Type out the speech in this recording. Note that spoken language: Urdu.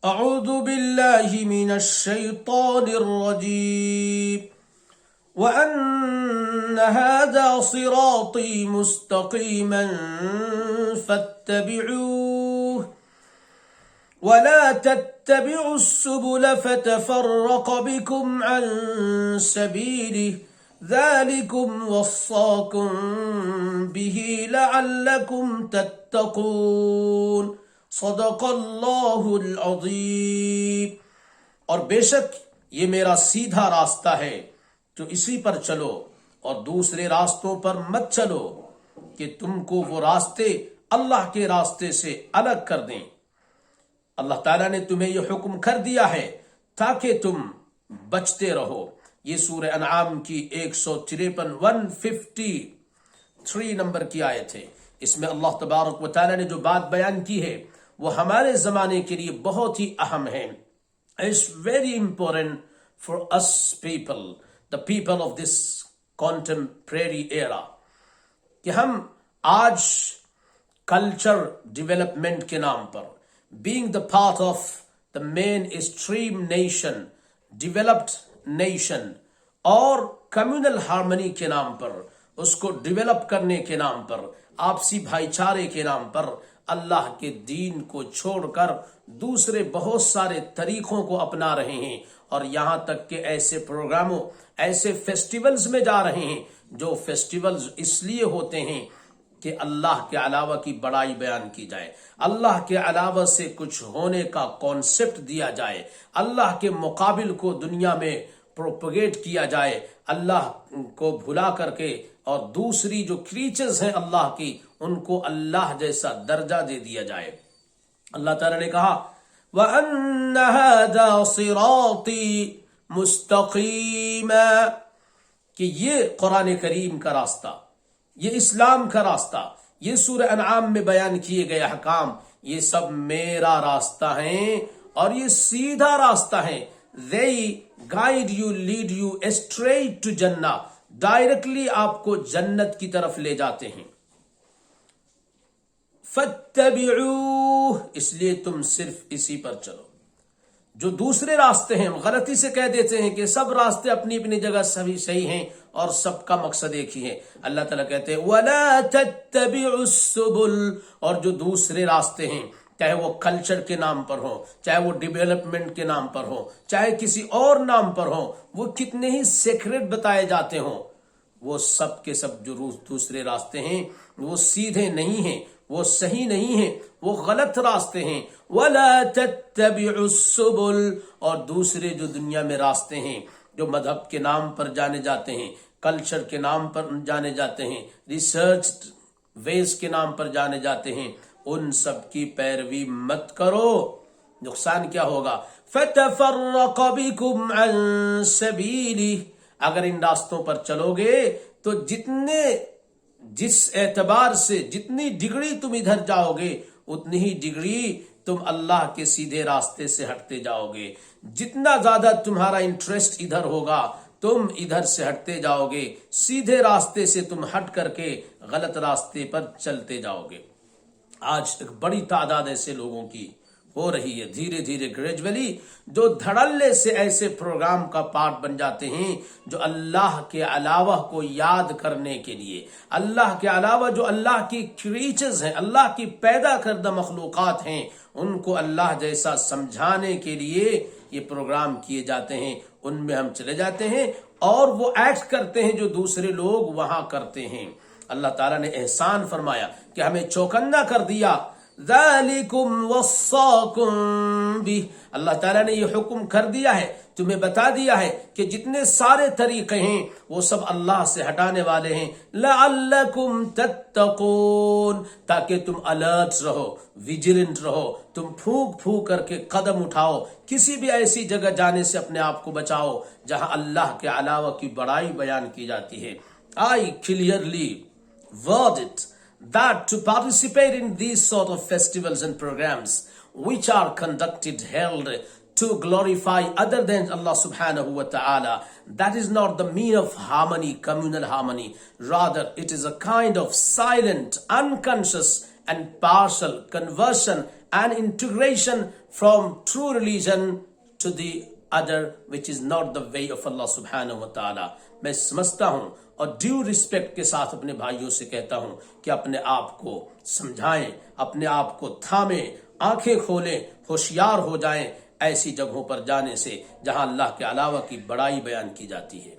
أعوذ بالله من الشيطان الرجيم وأن هذا صراطي مستقيما فاتبعوه ولا تتبعوا السبل فتفرق بكم عن سبيله ذلكم وصاكم به لعلكم تتقون صدق اللہ العظیم۔ اور بے شک یہ میرا سیدھا راستہ ہے، تو اسی پر چلو اور دوسرے راستوں پر مت چلو کہ تم کو وہ راستے اللہ کے راستے سے الگ کر دیں۔ اللہ تعالیٰ نے تمہیں یہ حکم کر دیا ہے تاکہ تم بچتے رہو۔ یہ سورہ انعام کی 153 نمبر کی آیت ہے۔ اس میں اللہ تبارک و تعالیٰ نے جو بات بیان کی ہے وہ ہمارے زمانے کے لیے بہت ہی اہم ہے۔ It's very important for us people, the people of this contemporary era، کہ ہم آج کلچر ڈیولپمنٹ کے نام پر، being the part of the mainstream nation, developed nation، اور کمیونل ہارمنی کے نام پر، اس کو ڈیولپ کرنے کے نام پر، آپسی بھائی چارے کے نام پر اللہ کے دین کو چھوڑ کر دوسرے بہت سارے طریقوں کو اپنا رہے ہیں، اور یہاں تک کہ ایسے پروگراموں، ایسے فیسٹیولز میں جا رہے ہیں جو فیسٹیولز اس لیے ہوتے ہیں کہ اللہ کے علاوہ کی بڑائی بیان کی جائے، اللہ کے علاوہ سے کچھ ہونے کا کانسیپٹ دیا جائے، اللہ کے مقابل کو دنیا میں پروپگیٹ کیا جائے، اللہ کو بھلا کر کے، اور دوسری جو کریچرز ہیں اللہ کی ان کو اللہ جیسا درجہ دے دیا جائے۔ اللہ تعالیٰ نے کہا وَأَنَّ هَذَا صِرَاطِي مُسْتَقِيمًا، کہ یہ قرآن کریم کا راستہ، یہ اسلام کا راستہ، یہ سورہ انعام میں بیان کیے گئے احکام، یہ سب میرا راستہ ہیں اور یہ سیدھا راستہ ہے۔ They guide you, lead you straight to Jannah، directly آپ کو جنت کی طرف لے جاتے ہیں۔ فَاتَّبِعُوهُ، اس لیے تم صرف اسی پر چلو۔ جو دوسرے راستے ہیں، غلطی سے کہہ دیتے ہیں کہ سب راستے اپنی اپنی جگہ صحیح ہیں اور سب کا مقصد ایک ہی ہے۔ اللہ تعالیٰ کہتے ہیں وَلَا تَتَّبِعُوا السُّبُلَ، اور جو دوسرے راستے ہیں، چاہے وہ کلچر کے نام پر ہو، چاہے وہ ڈیولپمنٹ کے نام پر ہو، چاہے کسی اور نام پر ہو، وہ کتنے ہی سیکریٹ بتائے جاتے ہوں، وہ سب کے سب جو دوسرے راستے ہیں وہ سیدھے نہیں ہیں، وہ صحیح نہیں ہیں، وہ غلط راستے ہیں۔ وَلَا تَتَّبِعُوا السُّبُلَ، اور دوسرے جو دنیا میں راستے ہیں جو مذہب کے نام پر جانے جاتے ہیں، کلچر کے نام پر جانے جاتے ہیں، ریسرچ ویز کے نام پر جانے جاتے ہیں، ان سب کی پیروی مت کرو۔ نقصان کیا ہوگا؟ فَتَفَرَّقَ بِكُمْ عَنْ سَبِيلِهِ، اگر ان راستوں پر چلو گے تو جس اعتبار سے جتنی ڈگری تم ادھر جاؤ گے اتنی ہی ڈگری تم اللہ کے سیدھے راستے سے ہٹتے جاؤ گے۔ جتنا زیادہ تمہارا انٹرسٹ ادھر ہوگا تم ادھر سے ہٹتے جاؤ گے، سیدھے راستے سے تم ہٹ کر کے غلط راستے پر چلتے جاؤ گے۔ آج ایک بڑی تعداد ایسے لوگوں کی ہو رہی ہے، دھیرے دھیرے گریجولی، جو دھڑلے سے ایسے پروگرام کا پارٹ بن جاتے ہیں جو اللہ کے علاوہ کو یاد کرنے کے لیے، اللہ کے علاوہ جو اللہ کی کریچرز ہیں، اللہ کی پیدا کردہ مخلوقات ہیں، ان کو اللہ جیسا سمجھانے کے لیے یہ پروگرام کیے جاتے ہیں۔ ان میں ہم چلے جاتے ہیں اور وہ ایکٹ کرتے ہیں جو دوسرے لوگ وہاں کرتے ہیں۔ اللہ تعالیٰ نے احسان فرمایا کہ ہمیں چوکنا کر دیا۔ ذَلِكُمْ وَصَّاكُمْ بِهِ، اللہ تعالیٰ نے یہ حکم کر دیا ہے، تمہیں بتا دیا ہے کہ جتنے سارے طریقے ہیں وہ سب اللہ سے ہٹانے والے ہیں۔ لَعَلَّكُمْ تَتَّقُونَ، تاکہ تم الرٹ رہو، ویجیلنٹ رہو، تم پھونک پھونک کر کے قدم اٹھاؤ، کسی بھی ایسی جگہ جانے سے اپنے آپ کو بچاؤ جہاں اللہ کے علاوہ کی بڑائی بیان کی جاتی ہے۔ I clearly word it that to participate in these sort of festivals and programs which are held to glorify other than Allah subhanahu wa ta'ala, that is not the mean of harmony, communal harmony. Rather, it is a kind of silent, unconscious and partial conversion and integration from true religion to the other which is not the way of Allah subhanahu wa ta'ala. میں سمجھتا ہوں اور ڈیو ریسپیکٹ کے ساتھ اپنے بھائیوں سے کہتا ہوں کہ اپنے آپ کو سمجھائیں، اپنے آپ کو تھامیں، آنکھیں کھولیں، ہوشیار ہو جائیں ایسی جگہوں پر جانے سے جہاں اللہ کے علاوہ کی بڑائی بیان کی جاتی ہے.